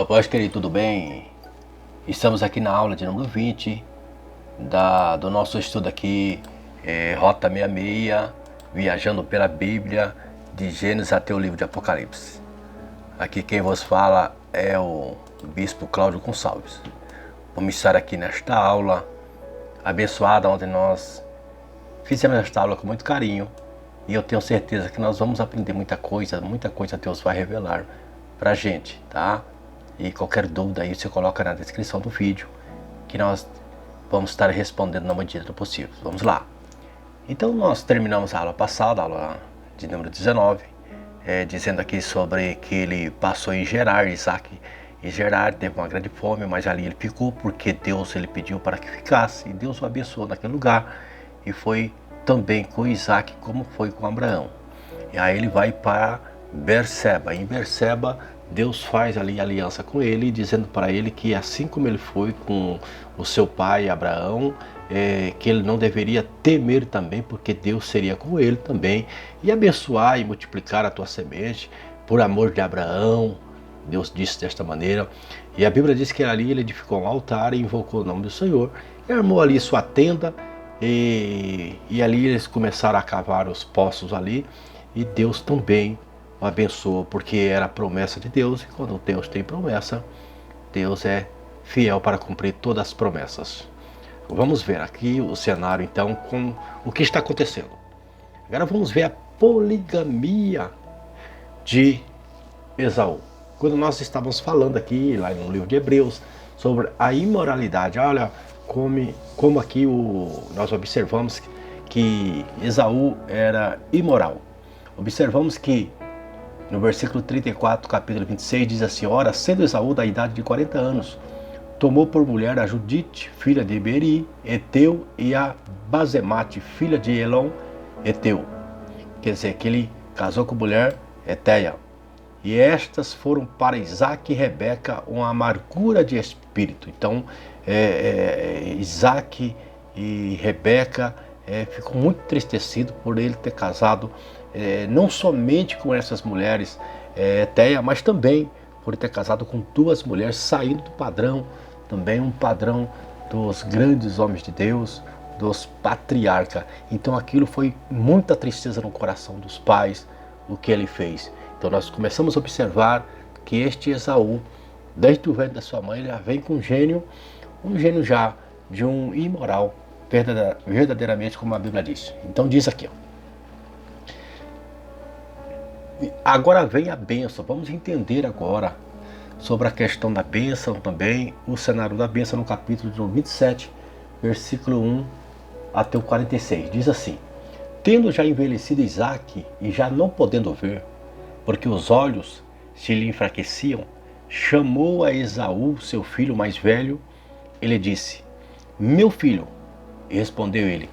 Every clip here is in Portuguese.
Paz, querido, tudo bem? Estamos aqui na aula de número 20 do nosso estudo aqui, Rota 66, viajando pela Bíblia, de Gênesis até o livro de Apocalipse. Aqui quem vos fala é o Bispo Cláudio Gonçalves. Vamos estar aqui nesta aula abençoada, onde nós fizemos esta aula com muito carinho. E eu tenho certeza que nós vamos aprender muita coisa Deus vai revelar pra gente, tá? E qualquer dúvida aí você coloca na descrição do vídeo, que nós vamos estar respondendo na medida do possível. Vamos lá. Então nós terminamos a aula passada, a aula de número 19, dizendo aqui sobre que ele passou em Gerar, Isaac. E Gerar teve uma grande fome, mas ali ele ficou porque Deus ele pediu para que ficasse. E Deus o abençoou naquele lugar. E foi também com Isaac como foi com Abraão. E aí ele vai para Berseba. Em Berseba, Deus faz ali aliança com ele, dizendo para ele que assim como ele foi com o seu pai Abraão, que ele não deveria temer também, porque Deus seria com ele também, e abençoar e multiplicar a tua semente por amor de Abraão. Deus disse desta maneira. E a Bíblia diz que ali ele edificou um altar e invocou o nome do Senhor, e armou ali sua tenda, e ali eles começaram a cavar os poços ali, e Deus também o abençoou, porque era a promessa de Deus, e quando Deus tem promessa, Deus é fiel para cumprir todas as promessas. Vamos ver aqui o cenário então com o que está acontecendo. Agora vamos ver a poligamia de Esaú. Quando nós estávamos falando aqui, lá no livro de Hebreus, sobre a imoralidade, olha como aqui nós observamos que Esaú era imoral. Observamos que no versículo 34, capítulo 26, diz assim: ora, sendo Esaú da idade de 40 anos, tomou por mulher a Judite, filha de Beri, Eteu, e a Basemate, filha de Elon, Eteu. Quer dizer, que ele casou com mulher Eteia. E estas foram para Isaac e Rebeca uma amargura de espírito. Então, Isaac e Rebeca ficou muito entristecido por ele ter casado não somente com essas mulheres Eteia, mas também por ter casado com duas mulheres, saindo do padrão, também um padrão dos grandes homens de Deus, dos patriarcas. Então aquilo foi muita tristeza no coração dos pais, o que ele fez. Então nós começamos a observar que este Esaú, desde o ventre da sua mãe, ele já vem com um gênio já de um imoral, verdadeiramente, como a Bíblia diz. Então diz aqui, ó. Agora vem a bênção. Vamos entender agora sobre a questão da bênção também, o cenário da bênção no capítulo de 27, versículo 1 até o 46. Diz assim: tendo já envelhecido Isaac e já não podendo ver, porque os olhos se lhe enfraqueciam, chamou a Esaú, seu filho mais velho. Ele disse: meu filho. E respondeu ele: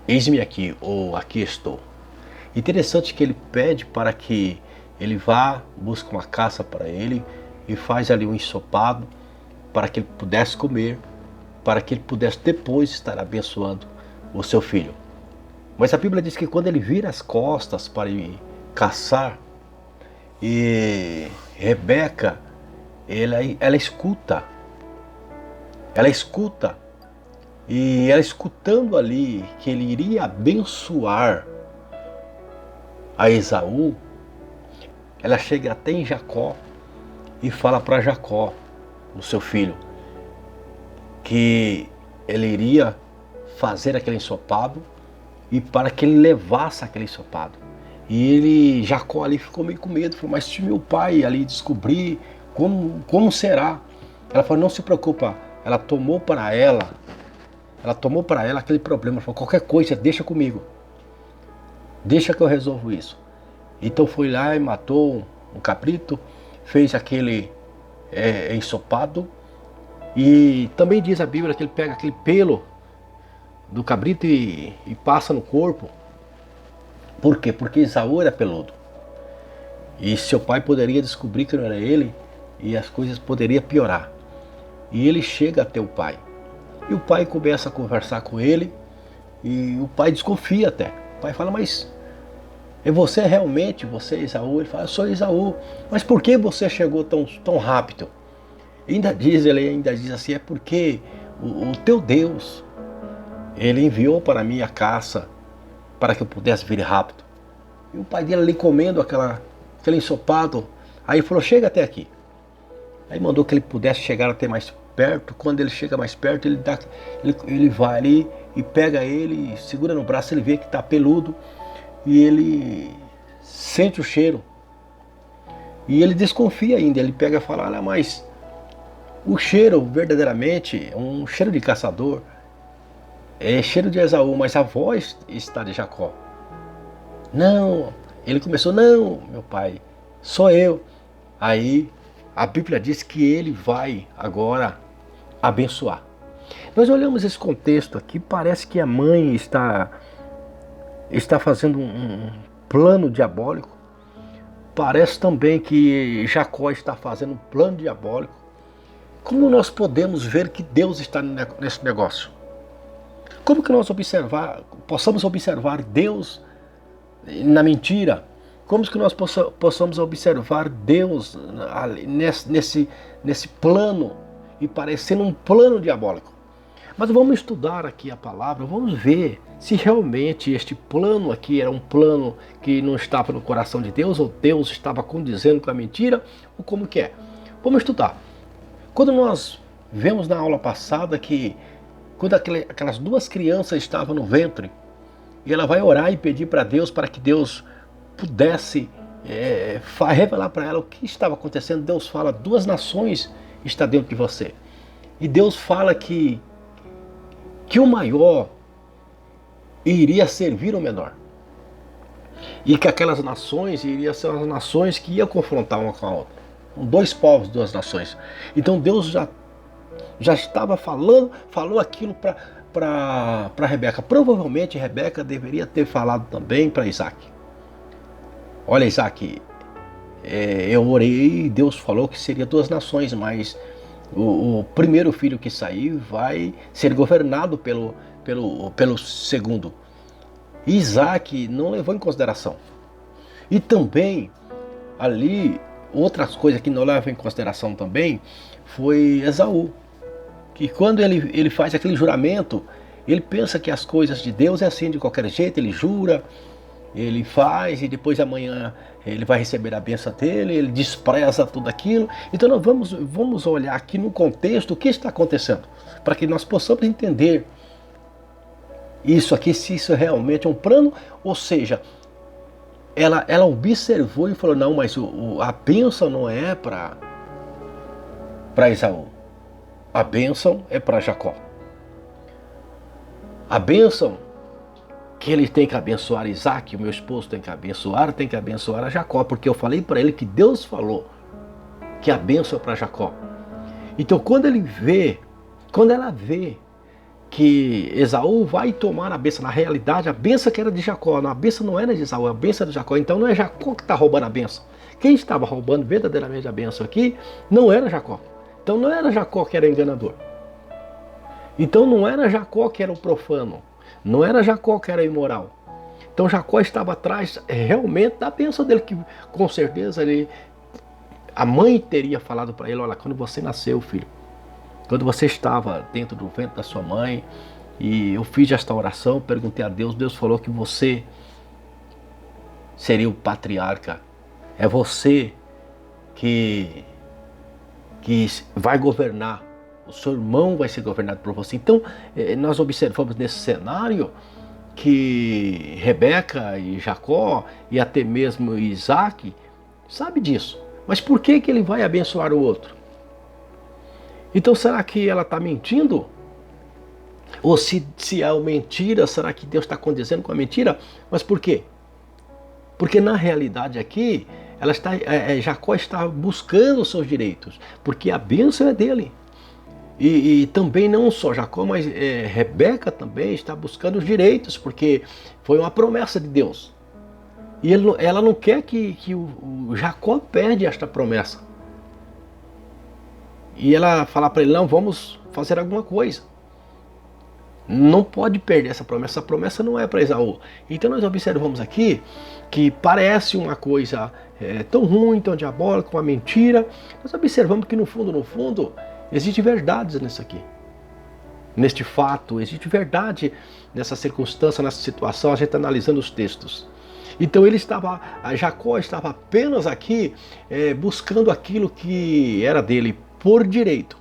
eis-me aqui, ou aqui estou. Interessante que ele pede para que ele vá, busca uma caça para ele e faz ali um ensopado para que ele pudesse comer, para que ele pudesse depois estar abençoando o seu filho. Mas a Bíblia diz que quando ele vira as costas para ir caçar, e Rebeca, ela escuta, e ela escutando ali que ele iria abençoar a Esaú, ela chega até em Jacó e fala para Jacó, o seu filho, que ele iria fazer aquele ensopado e para que ele levasse aquele ensopado. E Jacó ali ficou meio com medo, falou: mas se meu pai ali descobrir, como será? Ela falou: não se preocupa. Ela tomou para ela aquele problema, falou: qualquer coisa, deixa comigo. Deixa que eu resolvo isso. Então foi lá e matou um cabrito, fez aquele ensopado. E também diz a Bíblia que ele pega aquele pelo do cabrito e passa no corpo. Por quê? Porque Esaú era peludo. E seu pai poderia descobrir que não era ele, e as coisas poderiam piorar. E ele chega até o pai. E o pai começa a conversar com ele, e o pai desconfia até. O pai fala: mas E você realmente, você é Esaú? Ele fala, eu sou Esaú. Mas por que você chegou tão rápido? Ele ainda diz assim, é porque o teu Deus, ele enviou para mim a caça para que eu pudesse vir rápido. E o pai dele ali comendo aquele ensopado, aí falou, chega até aqui. Aí mandou que ele pudesse chegar até mais perto. Quando ele chega mais perto, ele vai ali e pega ele, segura no braço, ele vê que está peludo e ele sente o cheiro. E ele desconfia ainda, ele pega e fala, olha, mas o cheiro verdadeiramente é um cheiro de caçador, é cheiro de Esaú, mas a voz está de Jacó. Não, ele começou, não, meu pai, sou eu. Aí a Bíblia diz que ele vai agora abençoar. Nós olhamos esse contexto aqui, parece que a mãe está fazendo um plano diabólico. Parece também que Jacó está fazendo um plano diabólico. Como nós podemos ver que Deus está nesse negócio? Como que nós possamos observar Deus na mentira? Como que nós possamos observar Deus nesse plano e parecendo um plano diabólico? Mas vamos estudar aqui a palavra, vamos ver se realmente este plano aqui era um plano que não estava no coração de Deus, ou Deus estava condizendo com a mentira, ou como que é. Vamos estudar. Quando nós vemos na aula passada que quando aquelas duas crianças estavam no ventre, e ela vai orar e pedir para Deus para que Deus pudesse revelar para ela o que estava acontecendo. Deus fala, 2 nações estão dentro de você. E Deus fala que o maior iria servir o menor. E que aquelas nações iriam ser as nações que iam confrontar uma com a outra. 2 povos, 2 nações. Então Deus já estava falou aquilo para Rebeca. Provavelmente Rebeca deveria ter falado também para Isaac. Olha, Isaac, eu orei e Deus falou que seria 2 nações, mas o primeiro filho que sair vai ser governado pelo segundo. Isaac não levou em consideração. E também ali, outras coisas que não levam em consideração também, foi Esaú. Que quando ele faz aquele juramento, ele pensa que as coisas de Deus é assim de qualquer jeito, ele jura, ele faz e depois amanhã ele vai receber a bênção dele, ele despreza tudo aquilo. Então nós vamos olhar aqui no contexto o que está acontecendo, para que nós possamos entender isso aqui, se isso realmente é um plano, ou seja, ela observou e falou, não, mas a bênção não é para Esaú. A bênção é para Jacó. A bênção que ele tem que abençoar Isaac, o meu esposo tem que abençoar a Jacó, porque eu falei para ele que Deus falou que a bênção é para Jacó. Então quando ela vê que Esaú vai tomar a bênção, na realidade a bênção que era de Jacó, a bênção não era de Esaú, a bênção era de Jacó, então não é Jacó que está roubando a bênção. Quem estava roubando verdadeiramente a bênção aqui não era Jacó. Então não era Jacó que era enganador. Então não era Jacó que era o profano. Não era Jacó que era imoral. Então Jacó estava atrás realmente da bênção dele, que com certeza a mãe teria falado para ele, olha, quando você nasceu, filho, quando você estava dentro do ventre da sua mãe, e eu fiz esta oração, perguntei a Deus, Deus falou que você seria o patriarca. É você que vai governar. O seu irmão vai ser governado por você. Então, nós observamos nesse cenário que Rebeca e Jacó e até mesmo Isaac sabe disso. Mas por que ele vai abençoar o outro? Então, será que ela está mentindo? Ou se é uma mentira, será que Deus está condizendo com a mentira? Mas por quê? Porque na realidade aqui, Jacó está buscando os seus direitos, porque a bênção é dele. E também não só Jacó, mas Rebeca também está buscando os direitos, porque foi uma promessa de Deus. E ela não quer que o Jacó perde esta promessa. E ela fala para ele, não, vamos fazer alguma coisa. Não pode perder essa promessa. Essa promessa não é para Esaú. Então nós observamos aqui que parece uma coisa tão ruim, tão diabólica, uma mentira. Nós observamos que no fundo, existe verdades nisso aqui. Neste fato, existe verdade nessa circunstância, nessa situação, a gente analisando os textos. Então Jacó estava apenas aqui buscando aquilo que era dele por direito.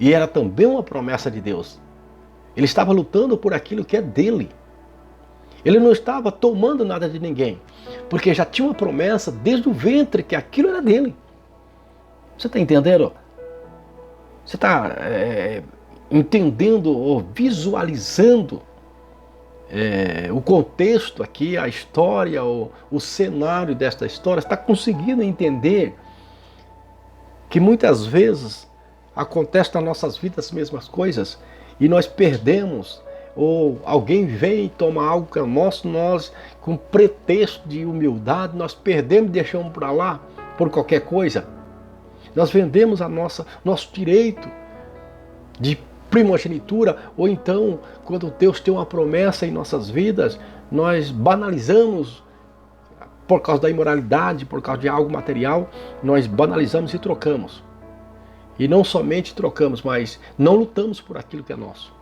E era também uma promessa de Deus. Ele estava lutando por aquilo que é dele. Ele não estava tomando nada de ninguém, porque já tinha uma promessa desde o ventre que aquilo era dele. Você está entendendo? Você está entendendo ou visualizando o contexto aqui, a história, o cenário desta história? Está conseguindo entender que muitas vezes acontece nas nossas vidas as mesmas coisas e nós perdemos, ou alguém vem e toma algo que é nosso, nós com pretexto de humildade nós perdemos e deixamos para lá por qualquer coisa. Nós vendemos nosso direito de primogenitura, ou então quando Deus tem uma promessa em nossas vidas, nós banalizamos por causa da imoralidade, por causa de algo material, nós banalizamos e trocamos. E não somente trocamos, mas não lutamos por aquilo que é nosso,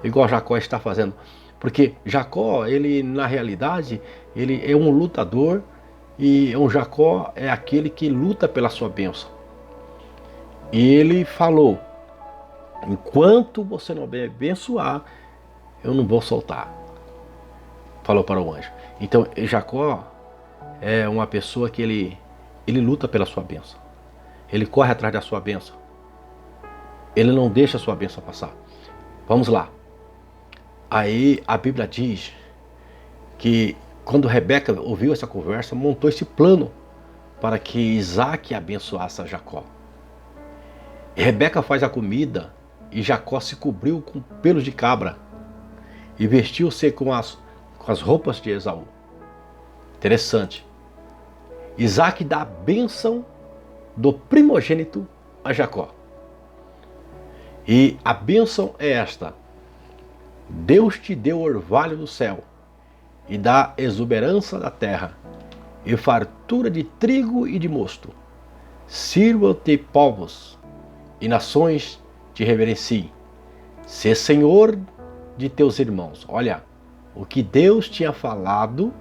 igual Jacó está fazendo. Porque Jacó, ele na realidade, ele é um lutador, e um Jacó é aquele que luta pela sua bênção. E ele falou: enquanto você não me abençoar, eu não vou soltar. Falou para o anjo. Então Jacó é uma pessoa que ele luta pela sua bênção. Ele corre atrás da sua bênção. Ele não deixa a sua bênção passar. Vamos lá. Aí a Bíblia diz que quando Rebeca ouviu essa conversa, montou esse plano para que Isaac abençoasse a Jacó. E Rebeca faz a comida e Jacó se cobriu com pelos de cabra e vestiu-se com as roupas de Esaú. Interessante. Isaac dá a bênção do primogênito a Jacó. E a bênção é esta: Deus te deu o orvalho do céu, e da exuberância da terra, e fartura de trigo e de mosto. Sirvam-te povos, e nações te reverenciem. Sê senhor de teus irmãos. Olha, o que Deus tinha falado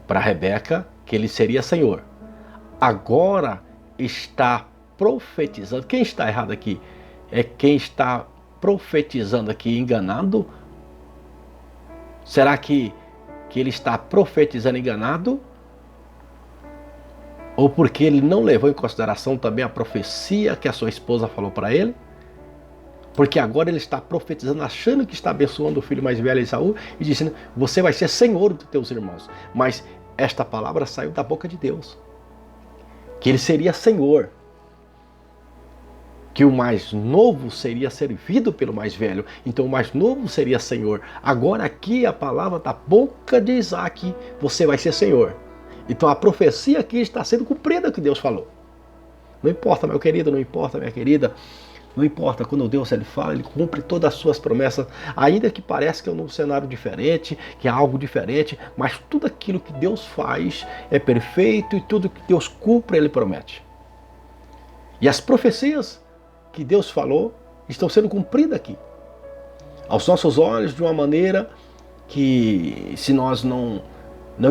para Rebeca, que ele seria senhor, agora está profetizando. Quem está errado aqui? É quem está profetizando aqui enganado? Será que ele está profetizando enganado? Ou porque ele não levou em consideração também a profecia que a sua esposa falou para ele? Porque agora ele está profetizando, achando que está abençoando o filho mais velho Esaú e dizendo: você vai ser senhor dos teus irmãos. Mas esta palavra saiu da boca de Deus, que ele seria senhor, que o mais novo seria servido pelo mais velho, então o mais novo seria senhor. Agora aqui a palavra da boca de Isaac: você vai ser senhor. Então a profecia aqui está sendo cumprida, que Deus falou. Não importa, meu querido, não importa, minha querida, não importa, quando Deus ele fala, ele cumpre todas as suas promessas, ainda que pareça que é um cenário diferente, que é algo diferente, mas tudo aquilo que Deus faz é perfeito, e tudo que Deus cumpre, ele promete. E as profecias que Deus falou estão sendo cumpridas aqui, aos nossos olhos, de uma maneira que, se nós não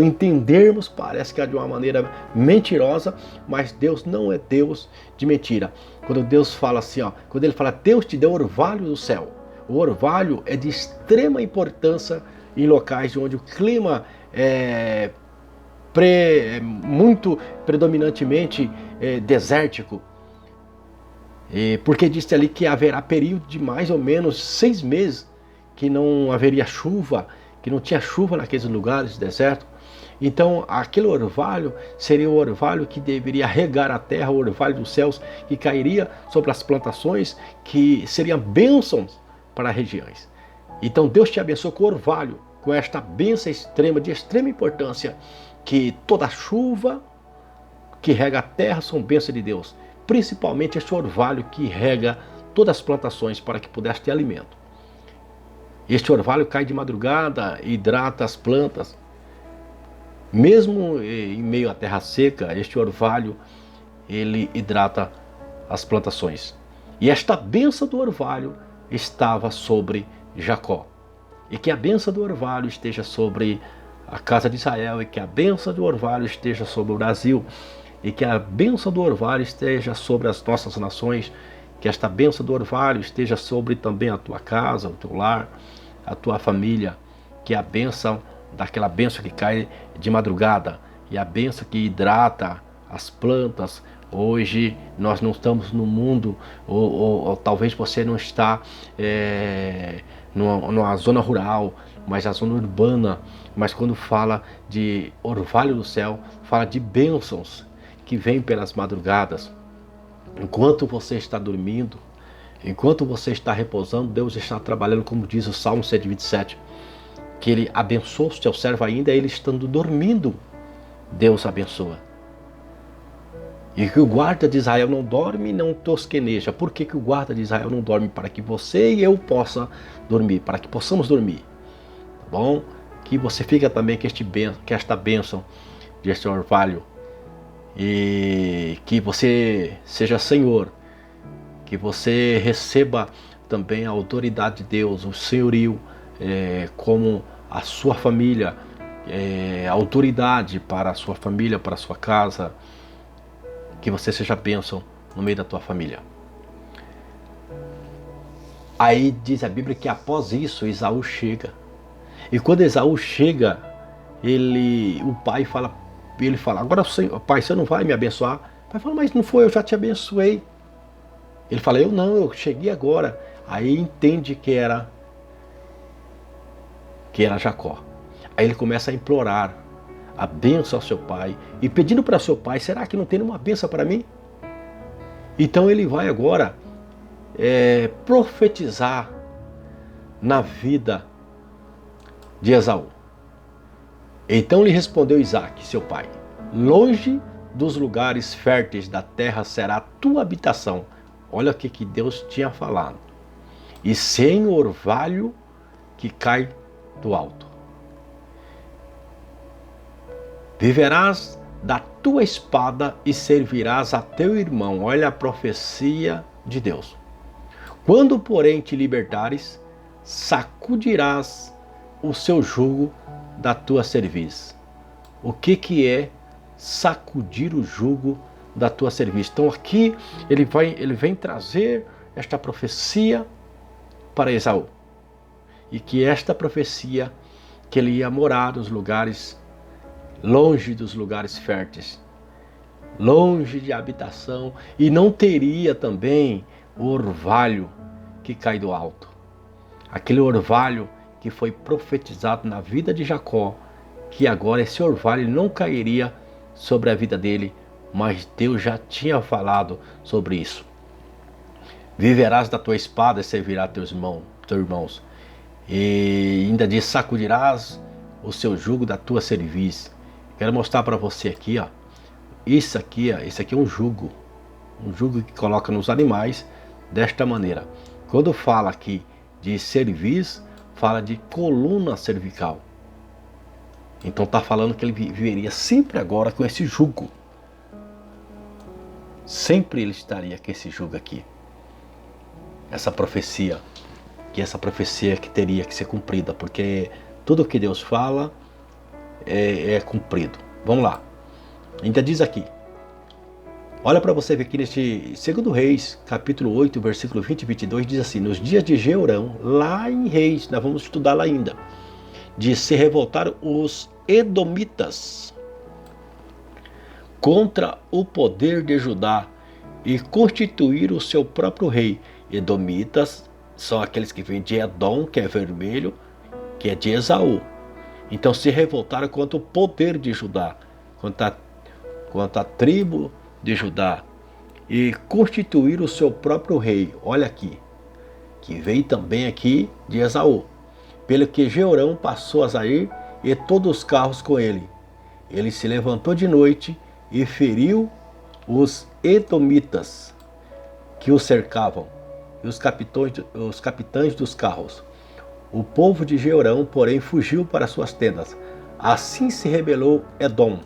entendermos, parece que é de uma maneira mentirosa, mas Deus não é Deus de mentira. Quando Deus fala assim, quando ele fala: Deus te deu o orvalho do céu, o orvalho é de extrema importância em locais onde o clima é muito predominantemente desértico. Porque disse ali que haverá período de mais ou menos 6 meses que não haveria chuva, que não tinha chuva naqueles lugares desertos. Então aquele orvalho seria o orvalho que deveria regar a terra, o orvalho dos céus, que cairia sobre as plantações, que seriam bênçãos para as regiões. Então Deus te abençoa com orvalho, com esta bênção extrema, de extrema importância, que toda chuva que rega a terra são bênçãos de Deus, principalmente este orvalho que rega todas as plantações para que pudesse ter alimento. Este orvalho cai de madrugada e hidrata as plantas. Mesmo em meio à terra seca, este orvalho ele hidrata as plantações. E esta bênção do orvalho estava sobre Jacó. E que a bênção do orvalho esteja sobre a casa de Israel, e que a bênção do orvalho esteja sobre o Brasil, e que a bênção do orvalho esteja sobre as nossas nações, que esta bênção do orvalho esteja sobre também a tua casa, o teu lar, a tua família, que a bênção daquela bênção que cai de madrugada e a bênção que hidrata as plantas. Hoje nós não estamos no mundo, ou talvez você não está numa zona rural, mas a zona urbana. Mas quando fala de orvalho do céu, fala de bênçãos que vêm pelas madrugadas. Enquanto você está dormindo, enquanto você está repousando, Deus está trabalhando, como diz o Salmo 127, que Ele abençoa o seu servo ainda, ele estando dormindo, Deus abençoa. E que o guarda de Israel não dorme e não tosqueneja. Por que o guarda de Israel não dorme? Para que você e eu possa dormir, para que possamos dormir. Tá bom? Que você fica também com esta bênção deste orvalho. E que você seja Senhor. Que você receba também a autoridade de Deus, o senhorio, como a sua família, a autoridade para a sua família, para a sua casa. Que você seja bênção no meio da tua família. Aí diz a Bíblia que após isso Esaú chega. E quando Esaú chega, o pai fala, agora pai, você não vai me abençoar? O pai fala, mas não foi, eu já te abençoei. Ele fala, eu cheguei agora. Aí entende que era Jacó. Aí ele começa a implorar a bênção ao seu pai, e pedindo para seu pai, será que não tem nenhuma bênção para mim? Então ele vai agora profetizar na vida de Esaú. Então lhe respondeu Isaque, seu pai, longe dos lugares férteis da terra será a tua habitação. Olha o que Deus tinha falado. E sem o orvalho que cai do alto. Viverás da tua espada e servirás a teu irmão. Olha a profecia de Deus. Quando, porém, te libertares, sacudirás o seu jugo da tua cerviz. O que é sacudir o jugo da tua cerviz? Então aqui ele vem trazer esta profecia para Esaú. E que esta profecia, que ele ia morar nos lugares longe dos lugares férteis, longe de habitação, e não teria também o orvalho que cai do alto. Aquele orvalho que foi profetizado na vida de Jacó, que agora esse orvalho não cairia sobre a vida dele, mas Deus já tinha falado sobre isso. Viverás da tua espada e servirá teus irmãos. E ainda diz, sacudirás o seu jugo da tua cerviz. Quero mostrar para você aqui, ó. Esse aqui é um jugo que coloca nos animais desta maneira. Quando fala aqui de cerviz, fala de coluna cervical. Então está falando que ele viveria sempre agora com esse jugo. Sempre ele estaria com esse jugo aqui. Essa profecia que teria que ser cumprida, porque tudo que Deus fala é cumprido. Vamos lá. Ainda diz aqui. Olha para você ver aqui neste 2 Reis, capítulo 8, versículo 20 e 22, diz assim: nos dias de Jeorão, lá em Reis, nós vamos estudar lá ainda, de se revoltar os edomitas contra o poder de Judá e constituir o seu próprio rei. Edomitas são aqueles que vêm de Edom, que é vermelho, que é de Esaú. Então se revoltaram contra o poder de Judá, contra a tribo de Judá, e constituir o seu próprio rei. Olha aqui, que veio também aqui de Esaú. Pelo que Jeorão passou a Zair e todos os carros com ele. Ele se levantou de noite e feriu os edomitas que o cercavam, e os capitães dos carros. O povo de Jeorão, porém, fugiu para suas tendas. Assim se rebelou Edom,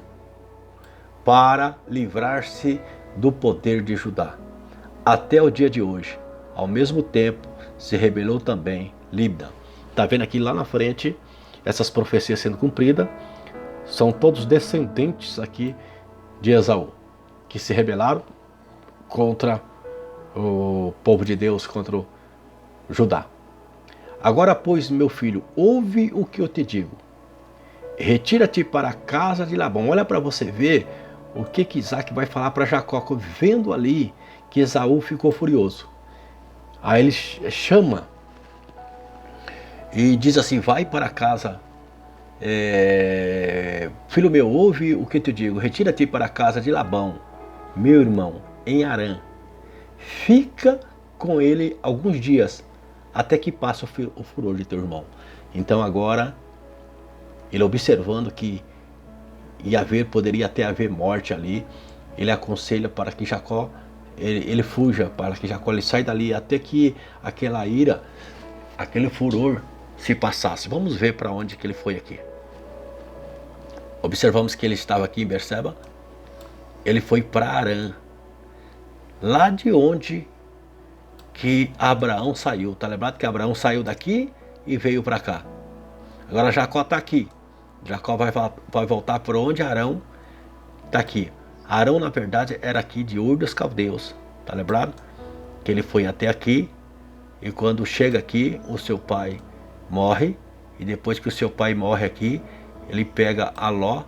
para livrar-se do poder de Judá, até o dia de hoje. Ao mesmo tempo, se rebelou também Libna. Está vendo aqui lá na frente, essas profecias sendo cumpridas, são todos descendentes aqui de Esaú, que se rebelaram contra o povo de Deus, contra o Judá. Agora, pois, meu filho, ouve o que eu te digo. Retira-te para a casa de Labão. Olha para você ver o que Isaac vai falar para Jacó, vendo ali que Esaú ficou furioso. Aí ele chama e diz assim: vai para casa, filho meu, ouve o que eu te digo. Retira-te para a casa de Labão, meu irmão, em Harã. Fica com ele alguns dias, até que passe o furor de teu irmão. Então agora, ele observando que poderia até haver morte ali, ele aconselha para que Jacó, ele fuja, para que Jacó ele saia dali, até que aquela ira, aquele furor se passasse. Vamos ver para onde que ele foi aqui. Observamos que ele estava aqui em Berseba, ele foi para Harã, lá de onde que Abraão saiu. Tá lembrado que Abraão saiu daqui e veio para cá. Agora Jacó está aqui. Jacó vai voltar por onde Arão está aqui. Arão, na verdade, era aqui de Ur dos Caldeus. Tá lembrado? Que ele foi até aqui, e quando chega aqui, o seu pai morre, e depois que o seu pai morre aqui, ele pega a Ló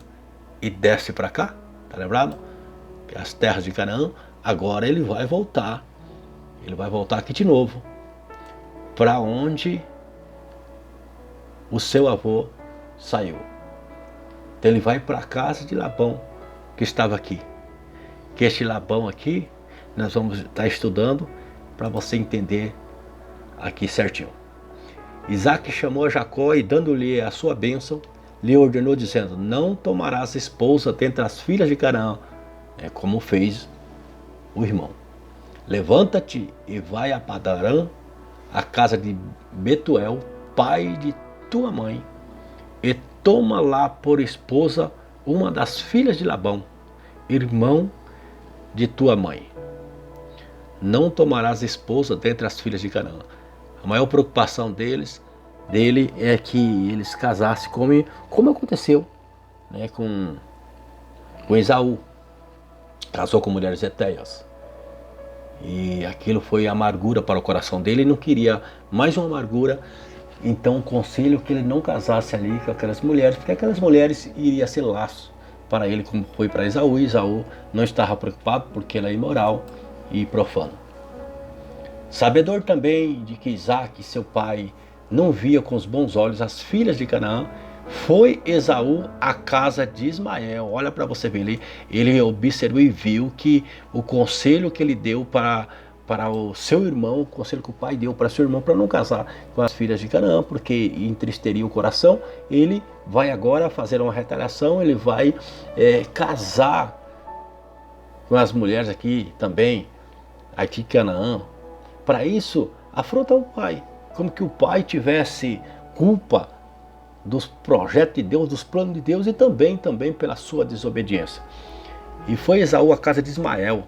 e desce para cá. Tá lembrado? Que as terras de Canaã. Agora ele vai voltar. Ele vai voltar aqui de novo, para onde o seu avô saiu. Então ele vai para a casa de Labão, que estava aqui. Que este Labão aqui, nós vamos estar estudando para você entender aqui certinho. Isaac chamou a Jacó e, dando-lhe a sua bênção, lhe ordenou dizendo: não tomarás esposa dentre as filhas de Canaã, como fez o irmão. Levanta-te e vai a Padarã, a casa de Betuel, pai de tua mãe, e toma lá por esposa uma das filhas de Labão, irmão de tua mãe. Não tomarás esposa dentre as filhas de Canaã. A maior preocupação dele é que eles casassem como aconteceu, né, com Esaú. Casou com mulheres etéias. E aquilo foi amargura para o coração dele. Ele não queria mais uma amargura. Então o conselho que ele não casasse ali com aquelas mulheres, porque aquelas mulheres iriam ser laço para ele, como foi para Esaú. Esaú não estava preocupado porque ela é imoral e profana. Sabedor também de que Isaac, seu pai, não via com os bons olhos as filhas de Canaã, foi Esaú à casa de Ismael. Olha para você ver ali, ele observou e viu que o conselho que ele deu para o seu irmão, o conselho que o pai deu para seu irmão para não casar com as filhas de Canaã, porque entristeria o coração. Ele vai agora fazer uma retaliação, ele vai casar com as mulheres aqui também, aqui em Canaã. Para isso, afronta o pai, como que o pai tivesse culpa dos projetos de Deus, dos planos de Deus, e também pela sua desobediência. E foi Esaú à casa de Ismael,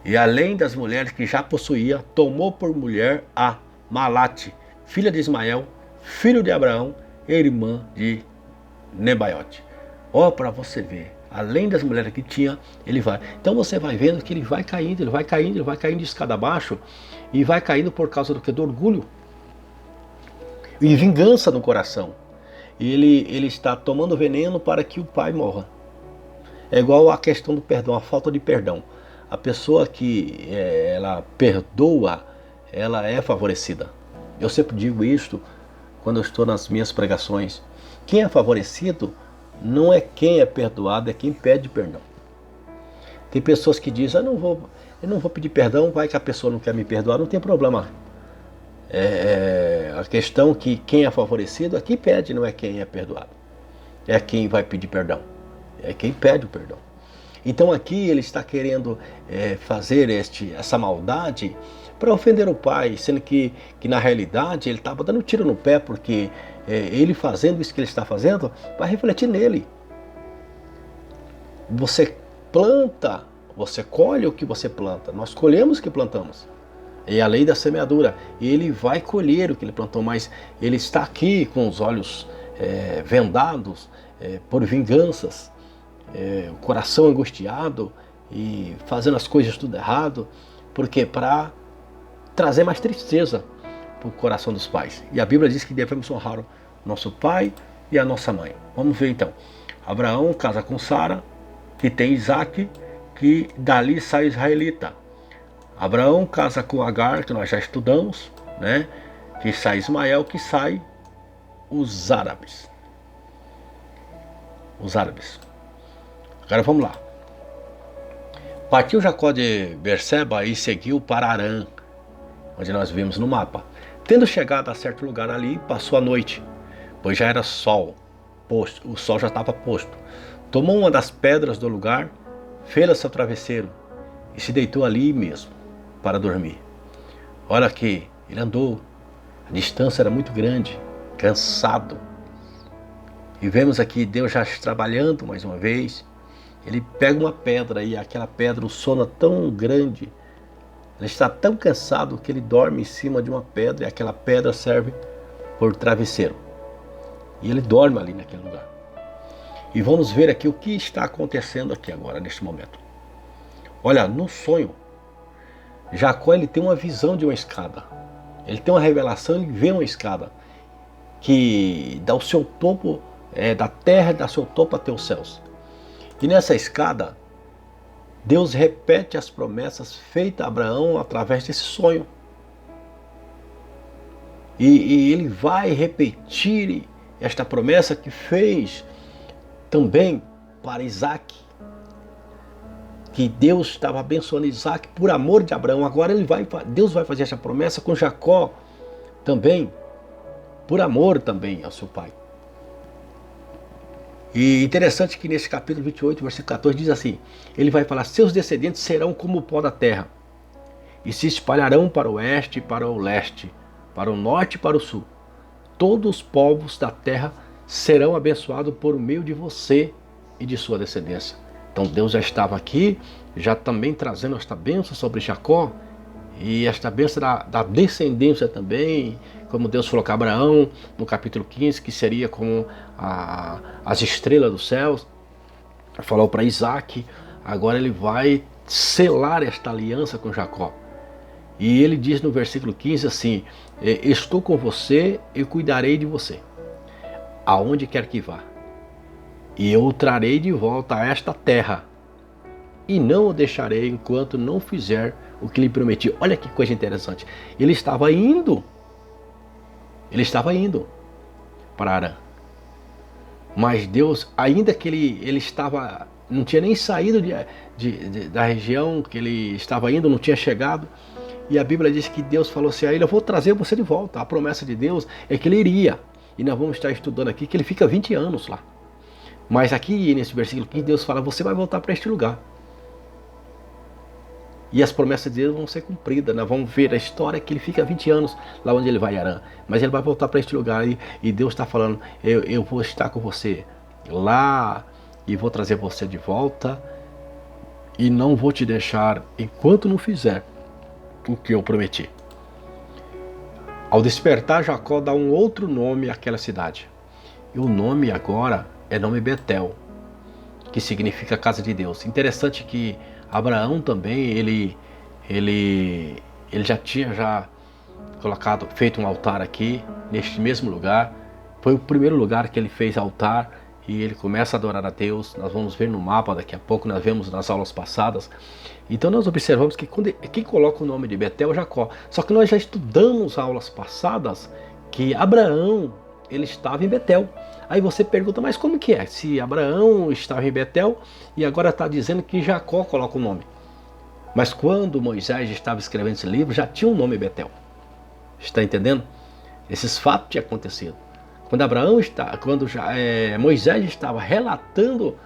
e além das mulheres que já possuía, tomou por mulher a Malate, filha de Ismael, filho de Abraão, irmã de Nebaiote. Ó, para você ver, além das mulheres que tinha, ele vai. Então você vai vendo que ele vai caindo de escada abaixo, e vai caindo por causa do que? Do orgulho e vingança no coração. Ele está tomando veneno para que o pai morra. É igual a questão do perdão, a falta de perdão. A pessoa que ela perdoa, ela é favorecida. Eu sempre digo isto quando eu estou nas minhas pregações. Quem é favorecido não é quem é perdoado, é quem pede perdão. Tem pessoas que dizem: eu não vou pedir perdão, vai que a pessoa não quer me perdoar. Não tem problema. A questão que quem é favorecido é quem pede, não é quem é perdoado. É quem vai pedir perdão. É quem pede o perdão. Então aqui ele está querendo fazer essa maldade para ofender o pai, sendo que na realidade ele estava dando tiro no pé, porque ele fazendo isso que ele está fazendo vai refletir nele. Você planta, você colhe o que você planta. Nós colhemos o que plantamos. É a lei da semeadura. Ele vai colher o que ele plantou, mas ele está aqui com os olhos vendados por vinganças, o coração angustiado e fazendo as coisas tudo errado, porque para trazer mais tristeza para o coração dos pais. E a Bíblia diz que devemos honrar o nosso pai e a nossa mãe. Vamos ver então. Abraão casa com Sara, que tem Isaac, que dali sai o israelita. Abraão casa com Agar, que nós já estudamos, né? Que sai Ismael, que sai os árabes. Os árabes. Agora vamos lá. Partiu Jacó de Berseba e seguiu para Harã, onde nós vimos no mapa. Tendo chegado a certo lugar ali, passou a noite, pois já era sol posto, o sol já estava posto. Tomou uma das pedras do lugar, fê-la seu travesseiro e se deitou ali mesmo para dormir. Olha que ele andou, a distância era muito grande, cansado. E vemos aqui Deus já trabalhando mais uma vez. Ele pega uma pedra e aquela pedra, o sono é tão grande, ele está tão cansado que ele dorme em cima de uma pedra e aquela pedra serve por travesseiro. E ele dorme ali naquele lugar. E vamos ver aqui o que está acontecendo aqui agora, neste momento. Olha, no sonho, Jacó ele tem uma visão de uma escada. Ele tem uma revelação, ele vê uma escada que dá o seu topo, da terra, dá seu topo até os céus. E nessa escada, Deus repete as promessas feitas a Abraão através desse sonho. E ele vai repetir esta promessa que fez também para Isaac. Que Deus estava abençoando Isaac por amor de Abraão. Agora Deus vai fazer essa promessa com Jacó também, por amor também ao seu pai. E interessante que nesse capítulo 28, versículo 14, diz assim, ele vai falar, seus descendentes serão como o pó da terra, e se espalharão para o oeste e para o leste, para o norte e para o sul. Todos os povos da terra serão abençoados por meio de você e de sua descendência. Então Deus já estava aqui, já também trazendo esta bênção sobre Jacó, e esta bênção da descendência também, como Deus falou com Abraão no capítulo 15, que seria como as estrelas dos céus. Falou para Isaac, agora ele vai selar esta aliança com Jacó. E ele diz no versículo 15 assim, estou com você e cuidarei de você, aonde quer que vá. E eu o trarei de volta a esta terra, e não o deixarei enquanto não fizer o que lhe prometi. Olha que coisa interessante. Ele estava indo para Harã. Mas Deus, ainda que ele estava, não tinha nem saído da região que ele estava indo, não tinha chegado. E a Bíblia diz que Deus falou assim a ele, eu vou trazer você de volta. A promessa de Deus é que ele iria. E nós vamos estar estudando aqui que ele fica 20 anos lá. Mas aqui nesse versículo 15 Deus fala, você vai voltar para este lugar. E as promessas de Deus vão ser cumpridas. Nós vamos ver a história que ele fica 20 anos lá onde ele vai em Harã. Mas ele vai voltar para este lugar e Deus está falando, eu vou estar com você lá e vou trazer você de volta e não vou te deixar enquanto não fizer o que eu prometi. Ao despertar, Jacó dá um outro nome àquela cidade. E o nome agora é nome Betel, que significa casa de Deus. Interessante que Abraão também, ele já tinha feito um altar aqui, neste mesmo lugar. Foi o primeiro lugar que ele fez altar e ele começa a adorar a Deus. Nós vamos ver no mapa daqui a pouco, nós vemos nas aulas passadas. Então nós observamos que quem coloca o nome de Betel é Jacó. Só que nós já estudamos aulas passadas que Abraão, ele estava em Betel. Aí você pergunta, mas como que é? Se Abraão estava em Betel e agora está dizendo que Jacó coloca o nome. Mas quando Moisés estava escrevendo esse livro, já tinha um nome Betel. Está entendendo? Esses fatos tinham acontecido. Quando Moisés estava relatando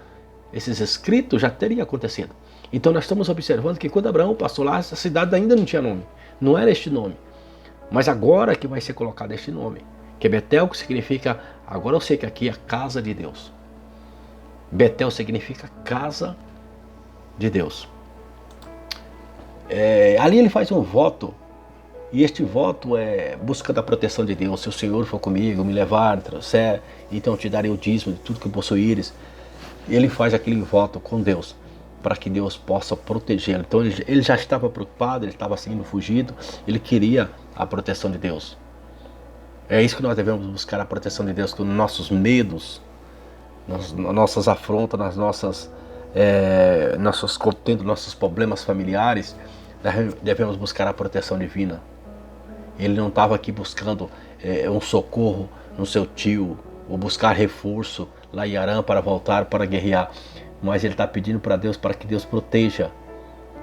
esses escritos, já teria acontecido. Então nós estamos observando que quando Abraão passou lá, essa cidade ainda não tinha nome. Não era este nome. Mas agora que vai ser colocado este nome. Que é Betel, que significa, agora eu sei que aqui é a casa de Deus. Betel significa casa de Deus. Ali ele faz um voto. E este voto é buscando a proteção de Deus. Se o Senhor for comigo, me levar, trouxer, então eu te darei o dízimo de tudo que possuíres. Ele faz aquele voto com Deus, para que Deus possa protegê-lo. Então ele já estava preocupado, ele estava sendo fugido, ele queria a proteção de Deus. É isso que nós devemos buscar, a proteção de Deus, com nossos medos, nas nossas afrontas, nas nossas, tendo nossos problemas familiares, devemos buscar a proteção divina. Ele não estava aqui buscando um socorro no seu tio, ou buscar reforço lá em Harã para voltar, para guerrear. Mas ele está pedindo para Deus, para que Deus proteja.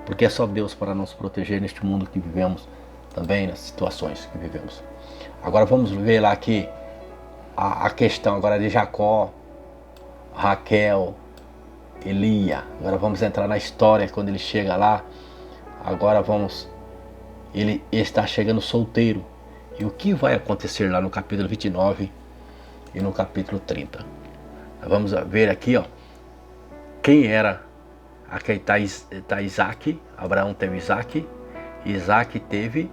Porque é só Deus para nos proteger neste mundo que vivemos, também nas situações que vivemos. Agora vamos ver lá aqui a questão agora de Jacó, Raquel, Lia. Agora vamos entrar na história quando ele chega lá. Agora ele está chegando solteiro. E o que vai acontecer lá no capítulo 29 e no capítulo 30? Vamos ver aqui, ó, quem era. Aqui está Isaac. Abraão teve Isaac. Isaac teve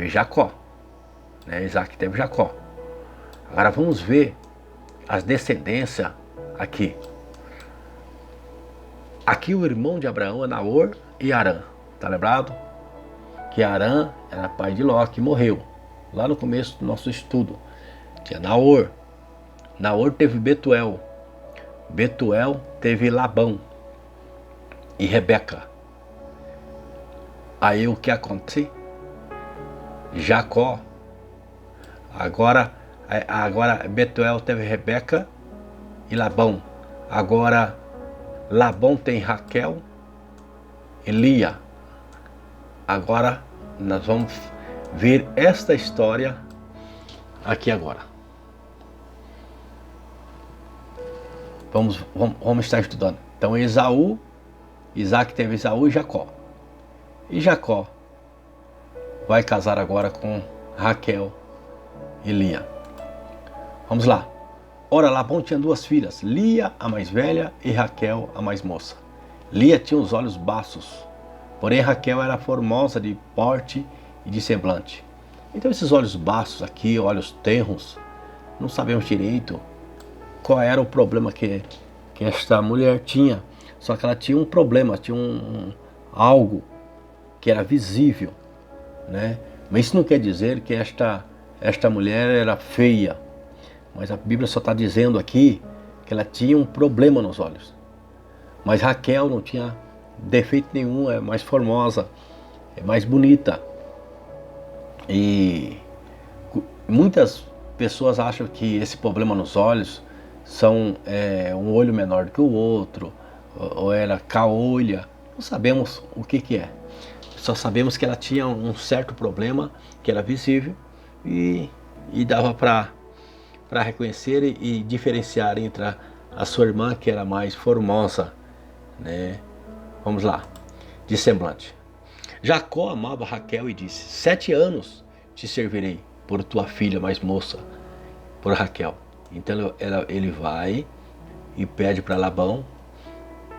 Jacó. Isaac teve Jacó. Agora vamos ver as descendências aqui. Aqui o irmão de Abraão é Naor e Harã. Tá lembrado? Que Harã era pai de Ló, que morreu. Lá no começo do nosso estudo. Tinha Naor. Naor teve Betuel. Betuel teve Labão e Rebeca. Aí o que acontece? Jacó. Agora Betuel teve Rebeca e Labão. Agora Labão tem Raquel e Lia. Agora nós vamos ver esta história aqui agora. Vamos estar estudando. Então Isaac teve Esaú e Jacó. E Jacó vai casar agora com Raquel e Lia. Vamos lá. Ora, Labão tinha duas filhas, Lia, a mais velha, e Raquel, a mais moça. Lia tinha os olhos baços, porém Raquel era formosa de porte e de semblante. Então esses olhos baços aqui, olhos tenros, não sabemos direito qual era o problema que esta mulher tinha. Só que ela tinha um problema, tinha algo que era visível, né? Mas isso não quer dizer que esta mulher era feia. Mas a Bíblia só está dizendo aqui que ela tinha um problema nos olhos. Mas Raquel não tinha defeito nenhum, é mais formosa, é mais bonita. E muitas pessoas acham que esse problema nos olhos são um olho menor do que o outro, ou era caolha. Não sabemos o que é. Só sabemos que ela tinha um certo problema que era visível e dava para reconhecer e diferenciar entre a sua irmã, que era mais formosa, né? Vamos lá, de semblante. Jacó amava Raquel e disse: 7 anos te servirei por tua filha mais moça, por Raquel. Então ele vai e pede para Labão,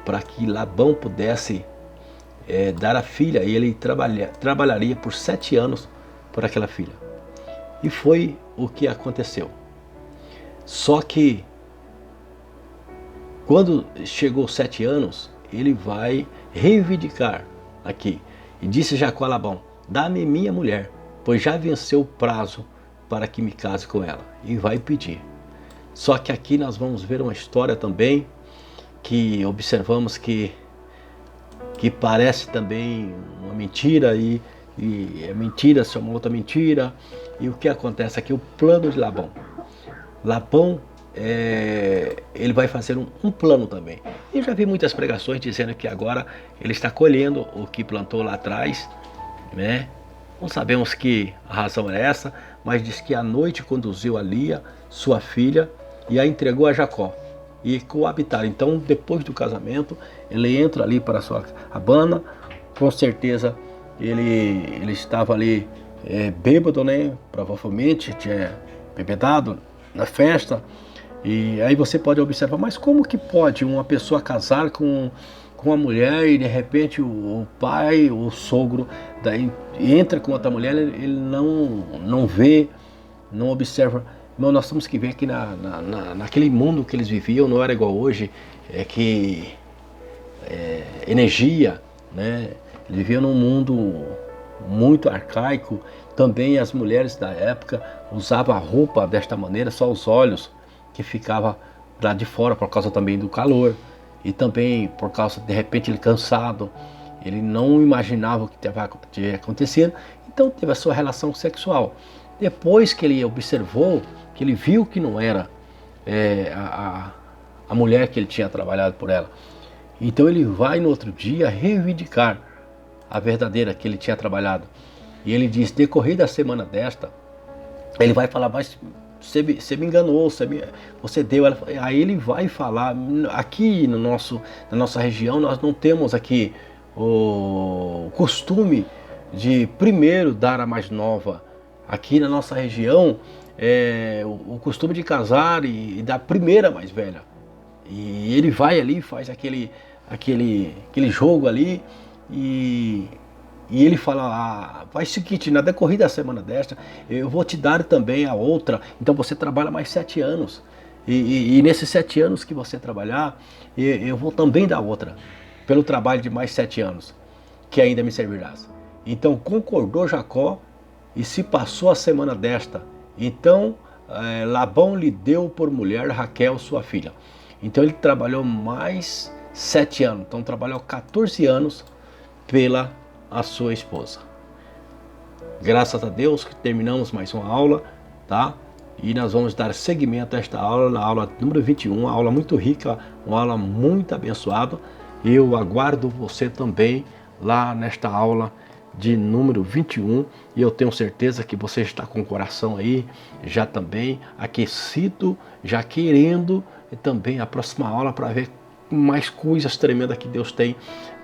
para que Labão pudesse dar a filha, e ele trabalharia por 7 anos por aquela filha. E foi o que aconteceu. Só que quando chegou 7 anos, ele vai reivindicar aqui. E disse Jacó a Labão: dá-me minha mulher, pois já venceu o prazo para que me case com ela. E vai pedir. Só que aqui nós vamos ver uma história também que observamos que parece também uma mentira, e é mentira, se é uma outra mentira. E o que acontece aqui? O plano de Labão. Labão, ele vai fazer um plano também. Eu já vi muitas pregações dizendo que agora ele está colhendo o que plantou lá atrás, né? Não sabemos que a razão é essa, mas diz que à noite conduziu a Lia, sua filha, e a entregou a Jacó, e coabitaram. Então, depois do casamento, ele entra ali para a sua cabana, com certeza ele estava ali bêbado, né? Provavelmente tinha bebedado na festa. E aí você pode observar, mas como que pode uma pessoa casar com uma mulher e de repente o pai, o sogro, daí entra com outra mulher, ele não vê, não observa. Irmão, nós temos que ver que naquele mundo que eles viviam não era igual hoje, energia, né? Eles viviam num mundo muito arcaico. Também as mulheres da época usavam a roupa desta maneira, só os olhos que ficava lá de fora por causa também do calor e também por causa de repente ele cansado, ele não imaginava o que estava acontecendo, então teve a sua relação sexual. Depois que ele observou, que ele viu que não era a mulher que ele tinha trabalhado por ela, então ele vai no outro dia reivindicar a verdadeira que ele tinha trabalhado. E ele diz, decorrida a semana desta, ele vai falar, mas você me enganou, você deu. Aí ele vai falar, aqui na nossa região nós não temos aqui o costume de primeiro dar a mais nova. Aqui na nossa região o costume de casar e dar primeiro a mais velha. E ele vai ali, faz aquele jogo ali e ele fala, faz o seguinte, na decorrida da semana desta, eu vou te dar também a outra, então você trabalha mais 7 anos. E nesses 7 anos que você trabalhar, eu vou também dar outra, pelo trabalho de mais 7 anos, que ainda me servirás. Então concordou Jacó e se passou a semana desta. Então Labão lhe deu por mulher Raquel, sua filha. Então ele trabalhou mais 7 anos, então trabalhou 14 anos pela a sua esposa. Graças a Deus que terminamos mais uma aula, tá? E nós vamos dar seguimento a esta aula, na aula número 21, uma aula muito rica, uma aula muito abençoada. Eu aguardo você também lá nesta aula de número 21 e eu tenho certeza que você está com o coração aí já também aquecido, já querendo também a próxima aula para ver mais coisas tremendas que Deus tem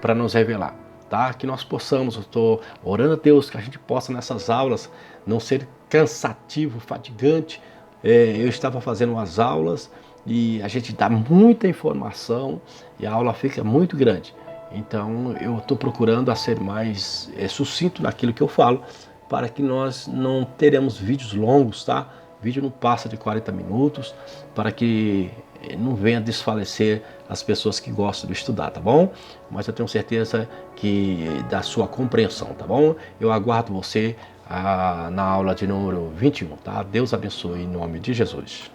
para nos revelar. Tá? Que nós possamos, eu estou orando a Deus que a gente possa nessas aulas não ser cansativo, fatigante. Eu estava fazendo umas aulas e a gente dá muita informação e a aula fica muito grande. Então eu estou procurando a ser mais sucinto naquilo que eu falo, para que nós não teremos vídeos longos, tá? O vídeo não passa de 40 minutos, para que não venha desfalecer as pessoas que gostam de estudar, tá bom? Mas eu tenho certeza que da sua compreensão, tá bom? Eu aguardo você na aula de número 21, tá? Deus abençoe em nome de Jesus.